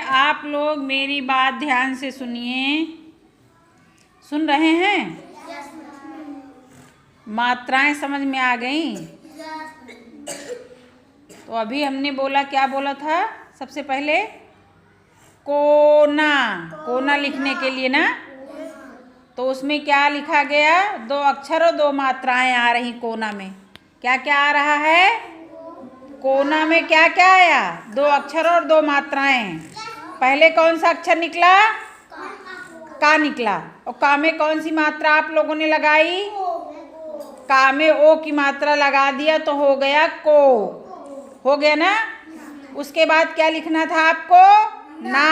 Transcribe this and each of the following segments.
आप लोग मेरी बात ध्यान से सुनिए। सुन रहे हैं? मात्राएं समझ में आ गई? तो अभी हमने बोला, क्या बोला था सबसे पहले? कोना। कोना लिखने के लिए ना, तो उसमें क्या लिखा गया? दो अक्षर और दो मात्राएं आ रही कोना में। क्या क्या आ रहा है कोना में? क्या क्या आया? दो अक्षर और दो मात्राएं। पहले कौन सा अक्षर निकला? का निकला। और का में कौन सी मात्रा आप लोगों ने लगाई? का में ओ की मात्रा लगा दिया तो हो गया को। हो गया ना? उसके बाद क्या लिखना था आपको? ना।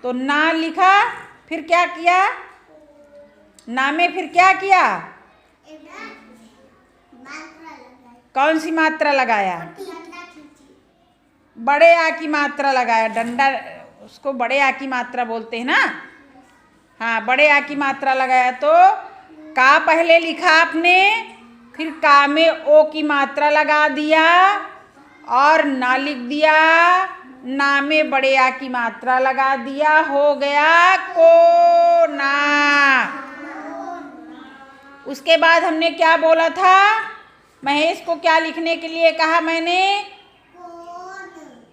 तो ना लिखा, फिर क्या किया? ना में फिर क्या किया? कौन सी मात्रा लगाया? बड़े आ की मात्रा लगाया। डंडा, उसको बड़े आ की मात्रा बोलते हैं ना। हाँ, बड़े आ की मात्रा लगाया। तो का पहले लिखा आपने, फिर का में ओ की मात्रा लगा दिया और ना लिख दिया। ना में बड़े आ की मात्रा लगा दिया, हो गया को ना। उसके बाद हमने क्या बोला था? महेश को क्या लिखने के लिए कहा मैंने?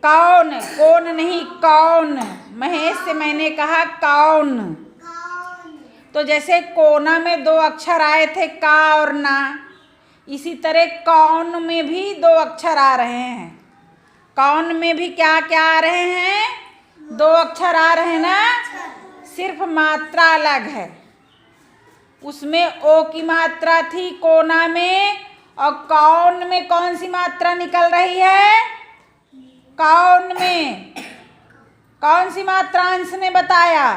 कौन। कौन नहीं, कौन। महेश से मैंने कहा कौन। तो जैसे कोना में दो अक्षर आए थे का और ना, इसी तरह कौन में भी दो अक्षर आ रहे हैं। कौन में भी क्या क्या आ रहे हैं? दो अक्षर आ रहे हैं ना, सिर्फ मात्रा अलग है। उसमें ओ की मात्रा थी कोना में, और कौन में कौन सी मात्रा निकल रही है? कौन में कौन सी मात्रा अंश ने बताया?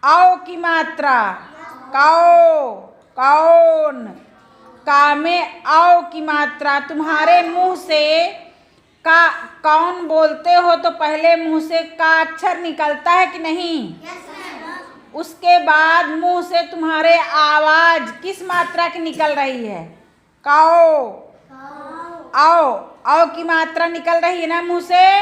औ की मात्रा। कौ, कौन। का में औ की मात्रा। तुम्हारे मुंह से का कौन बोलते हो तो पहले मुंह से का अक्षर निकलता है कि नहीं? उसके बाद मुंह से तुम्हारे आवाज किस मात्रा की निकल रही है? काओ। औ की मात्रा निकल रही है ना मुंह से।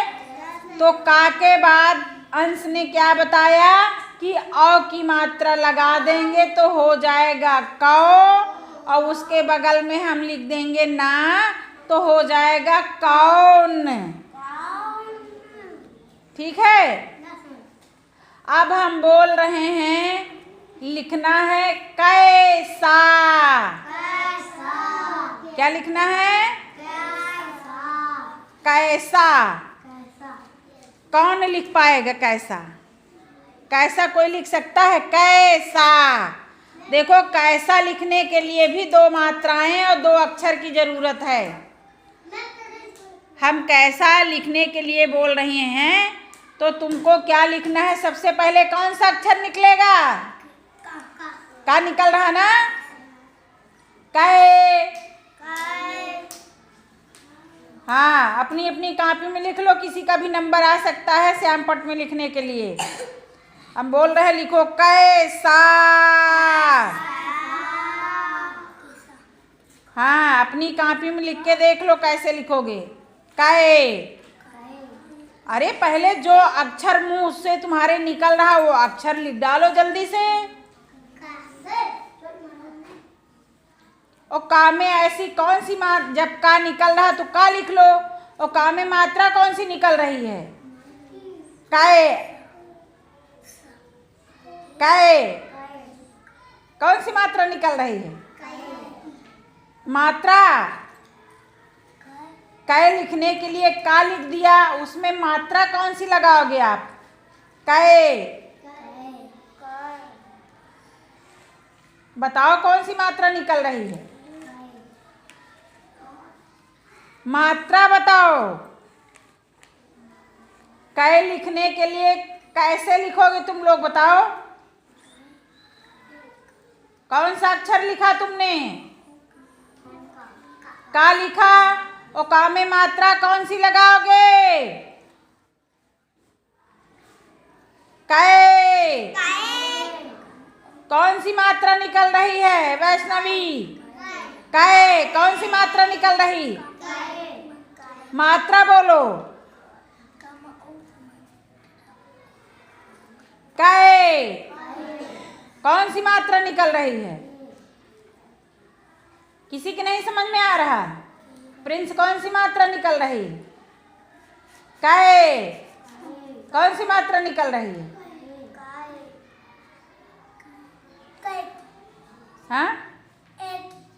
तो का के बाद अंश ने क्या बताया कि औ की मात्रा लगा देंगे तो हो जाएगा कौ, और उसके बगल में हम लिख देंगे ना तो हो जाएगा कौन। ठीक है? अब हम बोल रहे हैं, लिखना है कैसा। क्या लिखना है? कैसा। कौन लिख पाएगा कैसा? कैसा कोई लिख सकता है? कैसा। देखो, कैसा लिखने के लिए भी दो मात्राएं और दो अक्षर की जरूरत है। हम कैसा लिखने के लिए बोल रहे हैं, तो तुमको क्या लिखना है? सबसे पहले कौन सा अक्षर निकलेगा? का निकल रहा ना? कै। हाँ, अपनी अपनी कॉपी में लिख लो, किसी का भी नंबर आ सकता है श्यामपट में लिखने के लिए। हम बोल रहे हैं, लिखो कैसा। हाँ, अपनी कॉपी में लिख के देख लो कैसे लिखोगे। कै। अरे पहले जो अक्षर मुंह से तुम्हारे निकल रहा वो अक्षर लिख डालो जल्दी से। और का में ऐसी कौन सी जब का निकल रहा तो का लिख लो। और का में मात्रा कौन सी निकल रही है? कै। कै। कौन सी मात्रा निकल रही है? मात्रा। कै लिखने के लिए का लिख दिया, उसमें मात्रा कौन सी लगाओगे आप? कै। बताओ कौन सी मात्रा निकल रही है? मात्रा बताओ। कै लिखने के लिए कैसे लिखोगे तुम लोग बताओ? कौन सा अक्षर लिखा तुमने? का लिखा, और का में मात्रा कौन सी लगाओगे? कै। कौन सी मात्रा निकल रही है वैष्णवी? कै। कौन सी मात्रा निकल रही? मात्रा बोलो। कै। कौन सी मात्रा निकल रही है? किसी के नहीं समझ में आ रहा? प्रिंस, कौन सी मात्रा निकल रही? कै। कौन सी मात्रा निकल रही है? हाँ,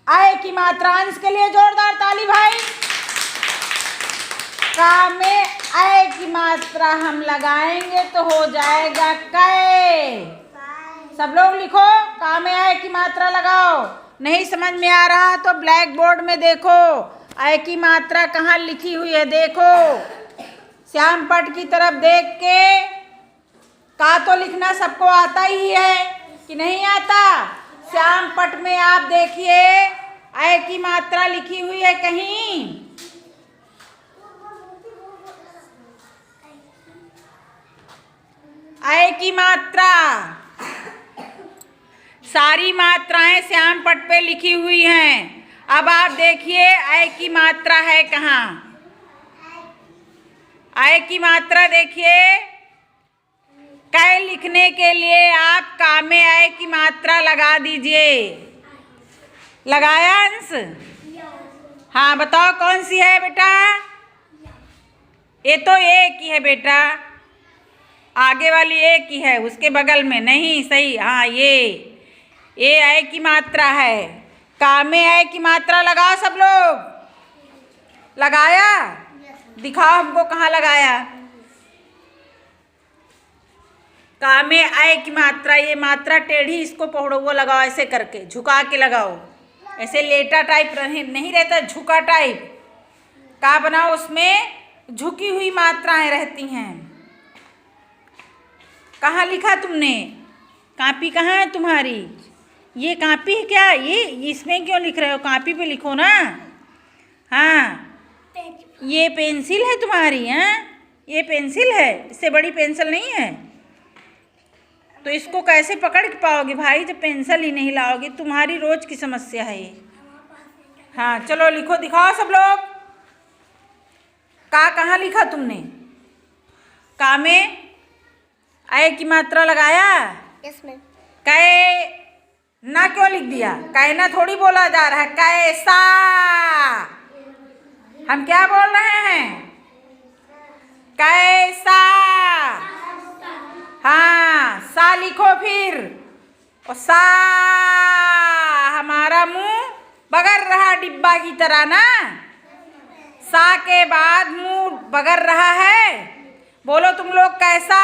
आय की मात्रा। अंश के लिए जोरदार ताली भाई। का में आय की मात्रा हम लगाएंगे तो हो जाएगा कै। सब लोग लिखो, का में आय की मात्रा लगाओ। नहीं समझ में आ रहा तो ब्लैक बोर्ड में देखो, आय की मात्रा कहाँ लिखी हुई है देखो। श्याम पट की तरफ देख के। का तो लिखना सबको आता ही है कि नहीं आता? श्याम पट में आप देखिए, आय की मात्रा लिखी हुई है कहीं? आय की मात्रा, सारी मात्राएं श्याम पट पे लिखी हुई हैं। अब आप देखिए आय की मात्रा है कहाँ? आय की मात्रा देखिए, कै लिखने के लिए आप का में आय की मात्रा लगा दीजिए। लगाया अंश? हाँ, बताओ कौन सी है बेटा? ये तो एक ही है बेटा, आगे वाली एक ही है, उसके बगल में नहीं। सही, हाँ, ये आय की मात्रा है। का में आय की मात्रा लगाओ सब लोग। लगाया? दिखाओ हमको कहाँ लगाया। का में आय की मात्रा, ये मात्रा टेढ़ी, इसको पकड़ो, वो लगाओ ऐसे करके, झुका के लगाओ। ऐसे लेटा टाइप नहीं रहता, झुका टाइप का बनाओ, उसमें झुकी हुई मात्राएं रहती हैं। कहाँ लिखा तुमने? कॉपी कहाँ है तुम्हारी? ये कॉपी है क्या? ये इसमें क्यों लिख रहे हो? कॉपी पे लिखो ना। हाँ, ये पेंसिल है तुम्हारी? हाँ, ये पेंसिल है, इससे बड़ी पेंसिल नहीं है। तो इसको कैसे पकड़ पाओगे भाई जब पेंसिल ही नहीं लाओगे? तुम्हारी रोज की समस्या है ये। हाँ, चलो लिखो, दिखाओ सब लोग। का कहाँ लिखा तुमने? का में आय की मात्रा लगाया? इसमें कै ना क्यों लिख दिया? कहना थोड़ी बोला जा रहा है, कैसा। हम क्या बोल रहे हैं? कैसा। हाँ, सा लिखो फिर। और सा, हमारा मुंह बगर रहा डिब्बा की तरह ना। सा के बाद मुंह बगर रहा है। बोलो तुम लोग, कैसा।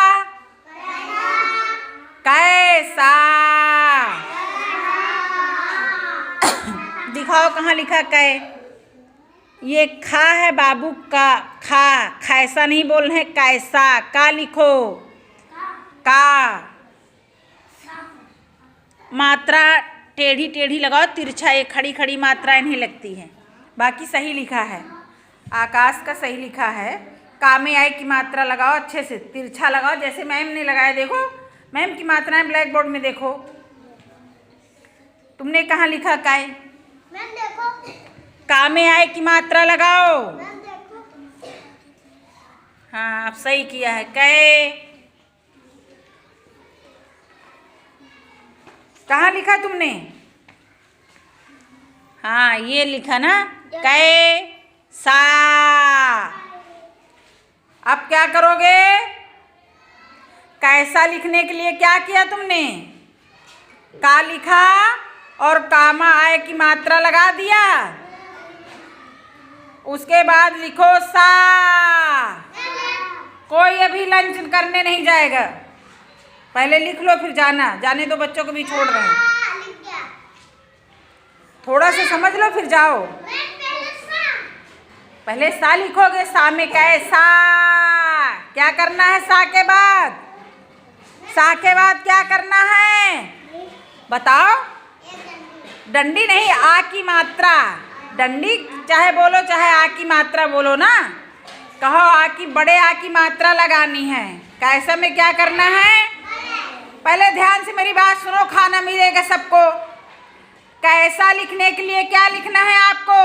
कैसा। दिखाओ कहाँ लिखा कै। ये खा है बाबू का, खा, खैसा नहीं बोल रहे, कैसा। का लिखो, का। मात्रा टेढ़ी टेढ़ी लगाओ, तिरछा, ये खड़ी खड़ी मात्राएं नहीं लगती हैं। बाकी सही लिखा है, आकाश का सही लिखा है। का में आय की मात्रा लगाओ, अच्छे से तिरछा लगाओ, जैसे मैम ने लगाया। देखो मैम की मात्राएं ब्लैक बोर्ड में देखो। तुमने कहाँ लिखा काय? मैम देखो, का में आय की मात्रा लगाओ। मैम देखो। हाँ, अब सही किया है। कै कहाँ लिखा तुमने? हाँ, ये लिखा ना, कै सा। अब क्या करोगे? कैसा लिखने के लिए क्या किया तुमने? का लिखा और कामा आय की मात्रा लगा दिया। उसके बाद लिखो सा। कोई अभी लंच करने नहीं जाएगा, पहले लिख लो फिर जाना। जाने दो, बच्चों को भी छोड़ रहे हैं। थोड़ा सा समझ लो फिर जाओ। पहले सा लिखोगे, सा में कैसा। क्या करना है सा के बाद? सा के बाद क्या करना है बताओ? डंडी नहीं, आ की मात्रा। डंडी चाहे बोलो चाहे आ की मात्रा बोलो ना। कहो आ की, बड़े आ की मात्रा लगानी है। कैसा में क्या करना है? पहले ध्यान से मेरी बात सुनो, खाना मिलेगा सबको। कैसा लिखने के लिए क्या लिखना है आपको?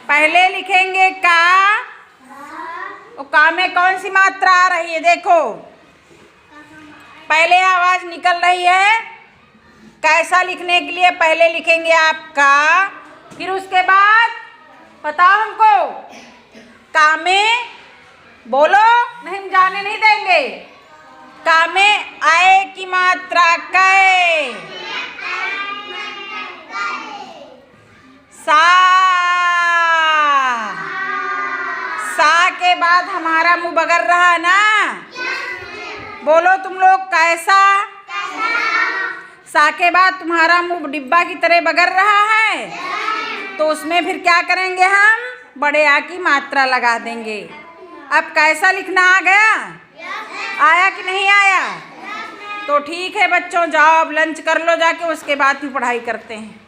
पहले लिखेंगे का, और का में कौन सी मात्रा आ रही है देखो, पहले आवाज निकल रही है। कैसा लिखने के लिए पहले लिखेंगे आप का, फिर उसके बाद बताओ हमको का में बोलो, नहीं हम जाने नहीं देंगे। का में आए की मात्रा कै, सा, सा के बाद हमारा मुंह बगर रहा है ना, बोलो तुम लोग कैसा। सा के बाद तुम्हारा मुंह डिब्बा की तरह बगर रहा है, तो उसमें फिर क्या करेंगे हम, बड़े आ की मात्रा लगा देंगे। अब कैसा लिखना आ गया, आया कि नहीं आया? तो ठीक है बच्चों, जाओ अब लंच कर लो जाके, उसके बाद फिर पढ़ाई करते हैं।